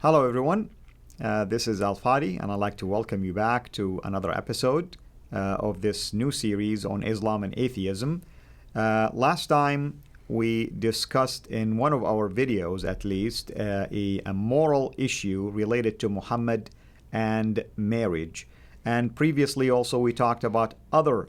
Hello, everyone. This is Fadi, and I'd like to welcome you back to another episode of this new series on Islam and atheism. Last time, we discussed in one of our videos, at least, a moral issue related to Muhammad and marriage. And previously, also, we talked about other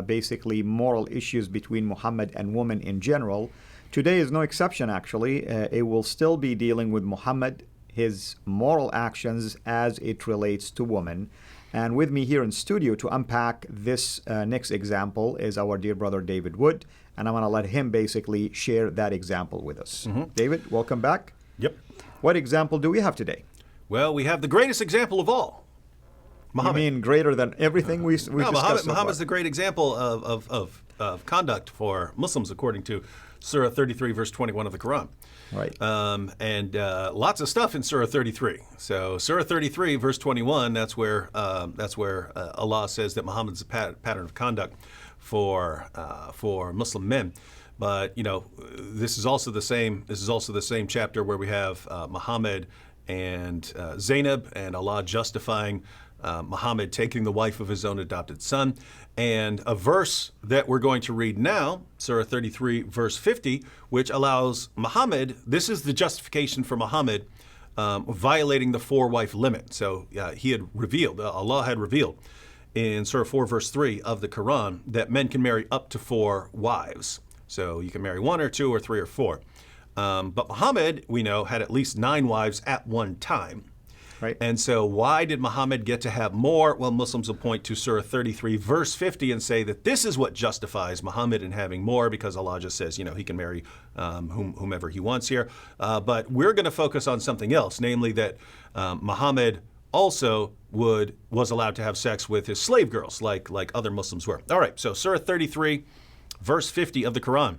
basically moral issues between Muhammad and women in general. Today is no exception, actually. It will still be dealing with Muhammad, his moral actions as it relates to women. And with me here in studio to unpack this next example is our dear brother David Wood, and I'm going to let him basically share that example with us. David, welcome back. Yep. What example do we have today? Well, we have the greatest example of all, Muhammad. You mean greater than everything we discussed? Muhammad's the great example of conduct for Muslims according to CIRA 33, verse 21 of the Quran. Right. And lots of stuff in Surah 33. So Surah 33, verse 21, that's where Allah says that Muhammad's a pattern of conduct for Muslim men. But this is also the same chapter where we have Muhammad and Zainab, and Allah justifying Muhammad taking the wife of his own adopted son. And a verse that we're going to read now, Surah 33, verse 50, which allows Muhammad, this is the justification for Muhammad violating the four-wife limit. So Allah had revealed in Surah 4, verse 3 of the Quran that men can marry up to 4 wives. So you can marry 1 or 2 or 3 or 4. But Muhammad, we know, had at least 9 wives at one time. Right. And so why did Muhammad get to have more? Well, Muslims will point to Surah 33, verse 50 and say that this is what justifies Muhammad in having more, because Allah just says, he can marry whomever he wants here. But we're going to focus on something else, namely that Muhammad also was allowed to have sex with his slave girls like other Muslims were. All right, so Surah 33, verse 50 of the Quran.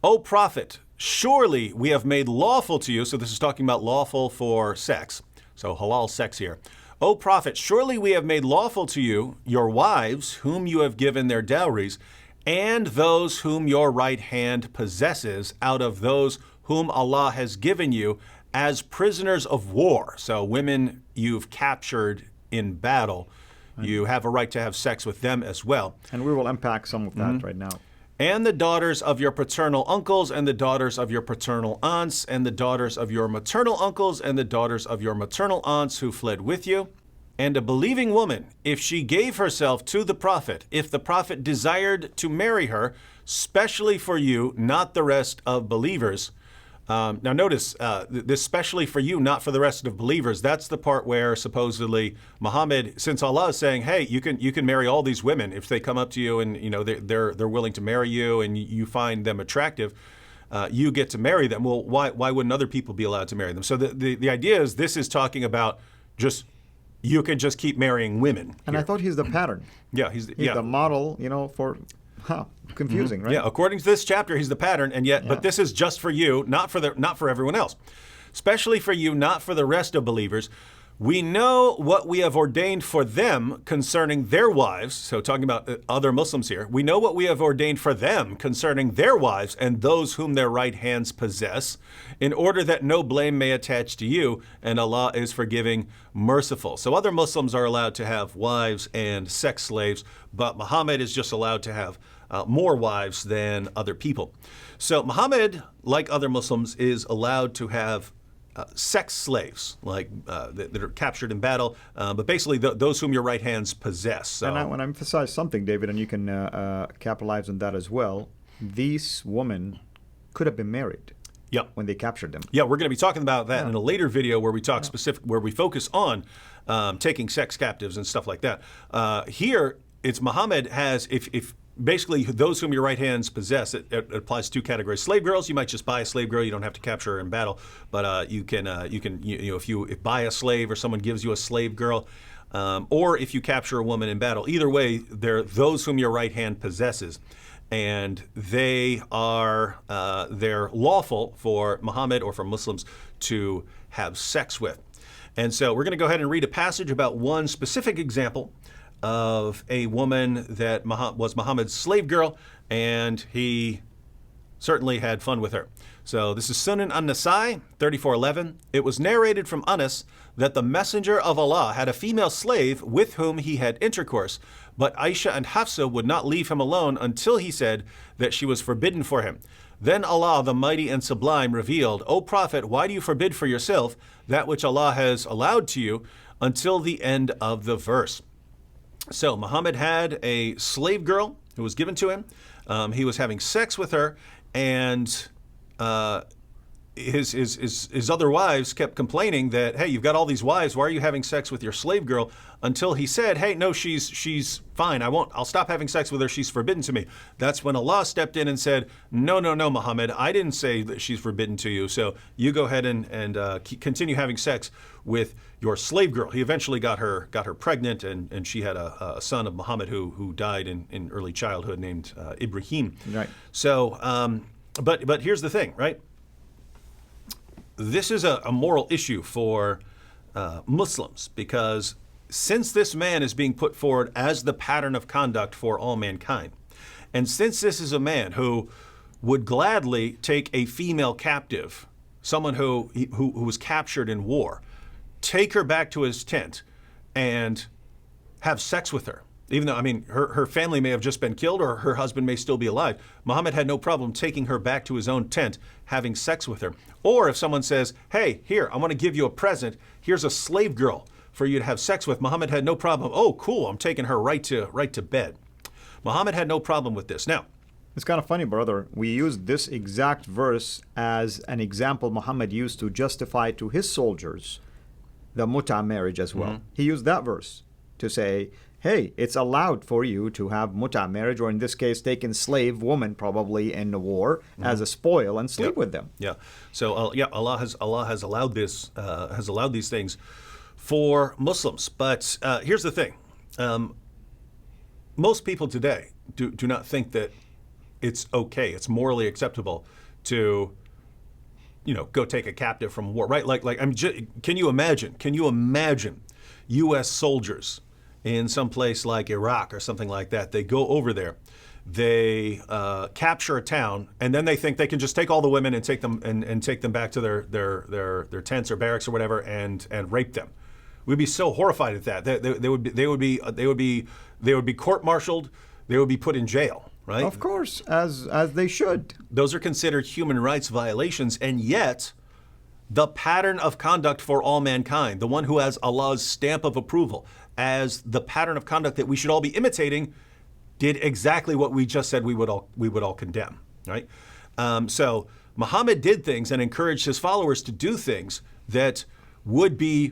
O Prophet, surely we have made lawful to you, so this is talking about lawful for sex, so halal sex here. O Prophet, surely we have made lawful to you your wives, whom you have given their dowries, and those whom your right hand possesses out of those whom Allah has given you as prisoners of war. So women you've captured in battle, you have a right to have sex with them as well. And we will unpack some of that right now. And the daughters of your paternal uncles, and the daughters of your paternal aunts, and the daughters of your maternal uncles, and the daughters of your maternal aunts who fled with you. And a believing woman, if she gave herself to the Prophet, if the Prophet desired to marry her, specially for you, not the rest of believers. Now notice, this specially for you, not for the rest of believers, that's the part where supposedly Muhammad, since Allah is saying, hey, you can marry all these women if they come up to you and they're willing to marry you and you find them attractive, you get to marry them. Well, why wouldn't other people be allowed to marry them? So the idea is this is talking about just you can just keep marrying women. And here. I thought he's the pattern. Yeah, he's the model, for... confusing, right? Yeah, according to this chapter, he's the pattern, and yet, but this is just for you, not for everyone else. Especially for you, not for the rest of believers. We know what we have ordained for them concerning their wives. So talking about other Muslims here. We know what we have ordained for them concerning their wives and those whom their right hands possess, in order that no blame may attach to you, and Allah is forgiving, merciful. So other Muslims are allowed to have wives and sex slaves, but Muhammad is just allowed to have more wives than other people. So Muhammad, like other Muslims, is allowed to have sex slaves, like that are captured in battle, but basically those whom your right hands possess. So. And I want to emphasize something, David, and you can capitalize on that as well. These women could have been married. Yeah. When they captured them. Yeah, we're going to be talking about that in a later video where we talk where we focus on taking sex captives and stuff like that. Here, it's Muhammad has, if basically those whom your right hands possess, it applies to 2 categories. Slave girls, you might just buy a slave girl, you don't have to capture her in battle, but you can if you buy a slave or someone gives you a slave girl, or if you capture a woman in battle, either way, they're those whom your right hand possesses. And they're lawful for Muhammad or for Muslims to have sex with. And so we're going to go ahead and read a passage about one specific example of a woman that was Muhammad's slave girl, and he certainly had fun with her. So this is Sunan an-Nasai, 3411. It was narrated from Anas that the Messenger of Allah had a female slave with whom he had intercourse, but Aisha and Hafsa would not leave him alone until he said that she was forbidden for him. Then Allah, the Mighty and Sublime, revealed, O Prophet, why do you forbid for yourself that which Allah has allowed to you, until the end of the verse. So Muhammad had a slave girl who was given to him. He was having sex with her, and his other wives kept complaining that, hey, you've got all these wives, why are you having sex with your slave girl? Until he said, hey, no, she's fine. I'll stop having sex with her. She's forbidden to me. That's when Allah stepped in and said, no, Muhammad, I didn't say that she's forbidden to you. So you go ahead and continue having sex with your slave girl. He eventually got her pregnant, and she had a son of Muhammad who died in early childhood named Ibrahim. Right. So, but here's the thing, right? This is a moral issue for Muslims, because since this man is being put forward as the pattern of conduct for all mankind, and since this is a man who would gladly take a female captive, someone who was captured in war, take her back to his tent and have sex with her, even though, I mean, her family may have just been killed or her husband may still be alive. Muhammad had no problem taking her back to his own tent, having sex with her. Or if someone says, hey, here, I want to give you a present. Here's a slave girl for you to have sex with. Muhammad had no problem. Oh, cool, I'm taking her right to bed. Muhammad had no problem with this. Now, it's kind of funny, brother. We used this exact verse as an example Muhammad used to justify to his soldiers the muta marriage as well. He used that verse to say, hey, it's allowed for you to have muta marriage, or in this case, taking slave woman probably in the war as a spoil and sleep with them. Yeah. So Allah has allowed this, has allowed these things for Muslims. But here's the thing: most people today do not think that it's okay, it's morally acceptable to, go take a captive from war, right? Can you imagine U.S. soldiers in some place like Iraq or something like that? They go over there, they capture a town, and then they think they can just take all the women and take them and take them back to their tents or barracks or whatever and rape them. We'd be so horrified at that. They would be court-martialed. They would be put in jail. Right? Of course, as they should. Those are considered human rights violations, and yet the pattern of conduct for all mankind, the one who has Allah's stamp of approval as the pattern of conduct that we should all be imitating, did exactly what we just said we would all condemn. Right? So Muhammad did things and encouraged his followers to do things that would be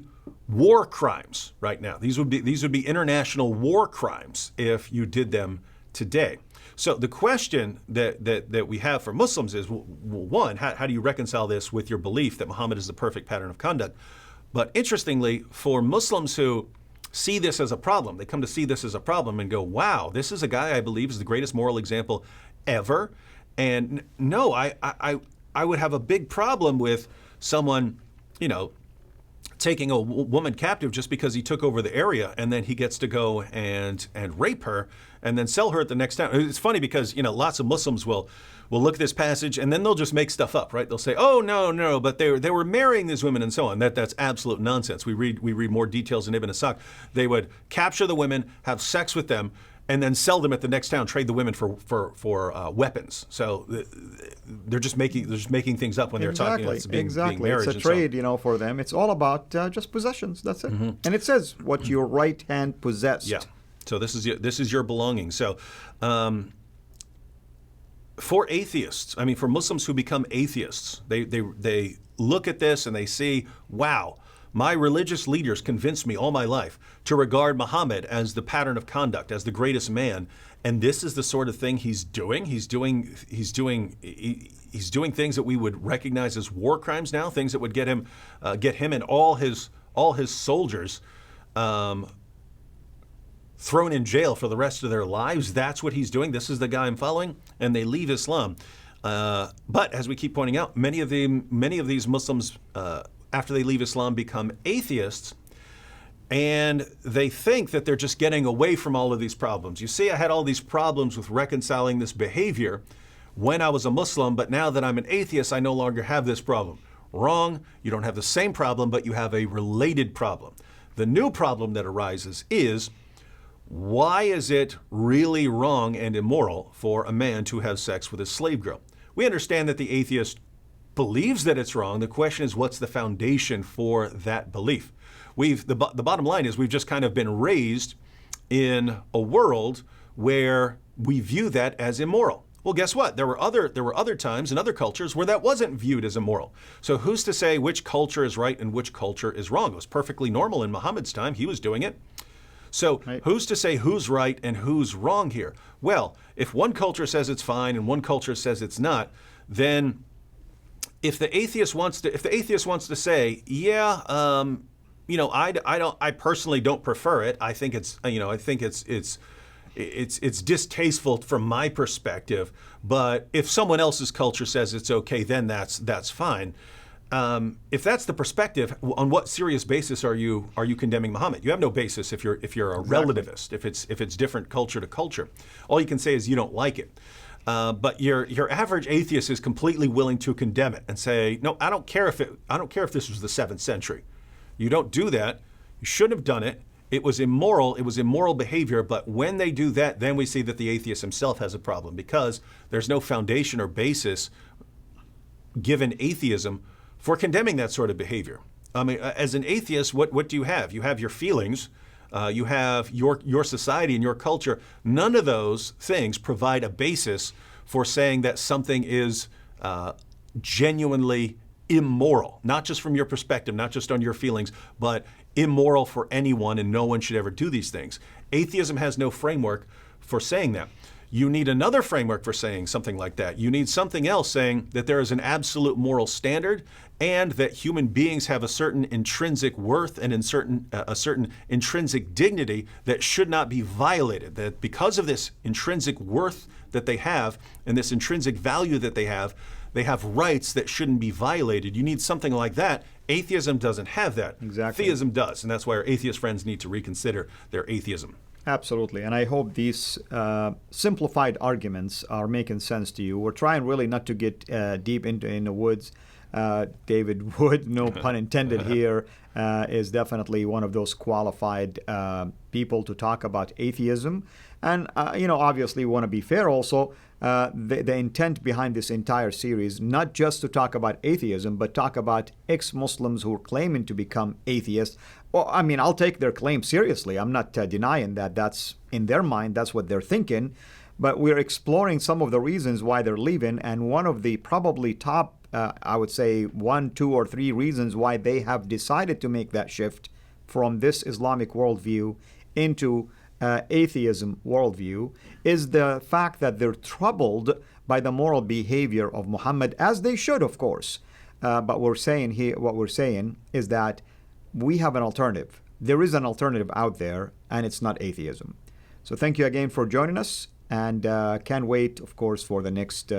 war crimes right now. These would be international war crimes if you did them today. So the question that we have for Muslims is, one, how do you reconcile this with your belief that Muhammad is the perfect pattern of conduct? But interestingly, for Muslims who see this as a problem, they come to see this as a problem and go, wow, this is a guy I believe is the greatest moral example ever. And no, I would have a big problem with someone, taking a woman captive just because he took over the area, and then he gets to go and rape her and then sell her at the next town. It's funny because lots of Muslims will look at this passage and then they'll just make stuff up, right? They'll say, oh no, but they were marrying these women and so on. That's absolute nonsense. We read more details in Ibn Ishaq. They would capture the women, have sex with them, and then sell them at the next town, trade the women for weapons. So they're just making things up when they're talking about being marriage. It's a trade, for them. It's all about just possessions. That's it. And it says what your right hand possessed. Yeah. So this is your belonging. So for atheists, for Muslims who become atheists, they look at this and they see, wow, my religious leaders convinced me all my life to regard Muhammad as the pattern of conduct, as the greatest man, and this is the sort of thing he's doing. He's doing things that we would recognize as war crimes now, things that would get him and all his soldiers thrown in jail for the rest of their lives. That's what he's doing. This is the guy I'm following, and they leave Islam. But as we keep pointing out, many of these Muslims, after they leave Islam, become atheists, and they think that they're just getting away from all of these problems. You see, I had all these problems with reconciling this behavior when I was a Muslim, but now that I'm an atheist, I no longer have this problem. Wrong. You don't have the same problem, but you have a related problem. The new problem that arises is, why is it really wrong and immoral for a man to have sex with a slave girl? We understand that the atheist believes that it's wrong. The question is, what's the foundation for that belief? The bottom line is we've just kind of been raised in a world where we view that as immoral. Well, guess what? There were other times in other cultures where that wasn't viewed as immoral. So who's to say which culture is right and which culture is wrong? It was perfectly normal in Muhammad's time. He was doing it. So who's to say who's right and who's wrong here? Well, if one culture says it's fine and one culture says it's not, then if the atheist wants to say, yeah, I personally don't prefer it. I think it's distasteful from my perspective. But if someone else's culture says it's okay, then that's fine. If that's the perspective, on what serious basis are you condemning Muhammad? You have no basis if you're a relativist. If it's different culture to culture, all you can say is you don't like it. But your average atheist is completely willing to condemn it and say, no, I don't care if this was the 7th century. You don't do that. You shouldn't have done it. It was immoral. It was immoral behavior. But when they do that, then we see that the atheist himself has a problem, because there's no foundation or basis given atheism for condemning that sort of behavior. I mean, as an atheist, what do you have? You have your feelings. You have your society and your culture. None of those things provide a basis for saying that something is genuinely immoral, not just from your perspective, not just on your feelings, but immoral for anyone, and no one should ever do these things. Atheism has no framework for saying that. You need another framework for saying something like that. You need something else saying that there is an absolute moral standard and that human beings have a certain intrinsic worth and a certain intrinsic dignity that should not be violated. That because of this intrinsic worth that they have and this intrinsic value that they have rights that shouldn't be violated. You need something like that. Atheism doesn't have that. Exactly. Theism does, and that's why our atheist friends need to reconsider their atheism. Absolutely. And I hope these simplified arguments are making sense to you. We're trying really not to get deep in the woods. David Wood, no pun intended here, is definitely one of those qualified people to talk about atheism. And, obviously we want to be fair also. The intent behind this entire series, not just to talk about atheism, but talk about ex-Muslims who are claiming to become atheists. Well, I mean, I'll take their claim seriously. I'm not denying that. That's in their mind. That's what they're thinking. But we're exploring some of the reasons why they're leaving. And one of the probably top, I would say 1, 2, or 3 reasons why they have decided to make that shift from this Islamic worldview into atheism worldview is the fact that they're troubled by the moral behavior of Muhammad, as they should, of course. But what we're saying is that we have an alternative. There is an alternative out there, and it's not atheism. So thank you again for joining us, and can't wait, of course, for the next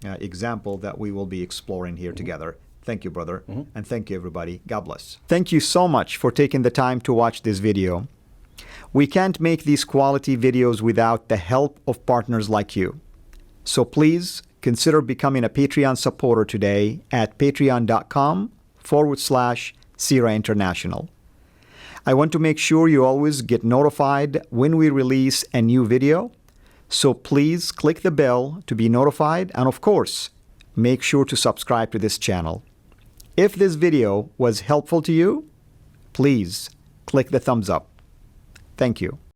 example that we will be exploring here together. Thank you, brother, and thank you, everybody. God bless. Thank you so much for taking the time to watch this video. We can't make these quality videos without the help of partners like you. So please consider becoming a Patreon supporter today at patreon.com/CIRA International. I want to make sure you always get notified when we release a new video. So please click the bell to be notified. And of course, make sure to subscribe to this channel. If this video was helpful to you, please click the thumbs up. Thank you.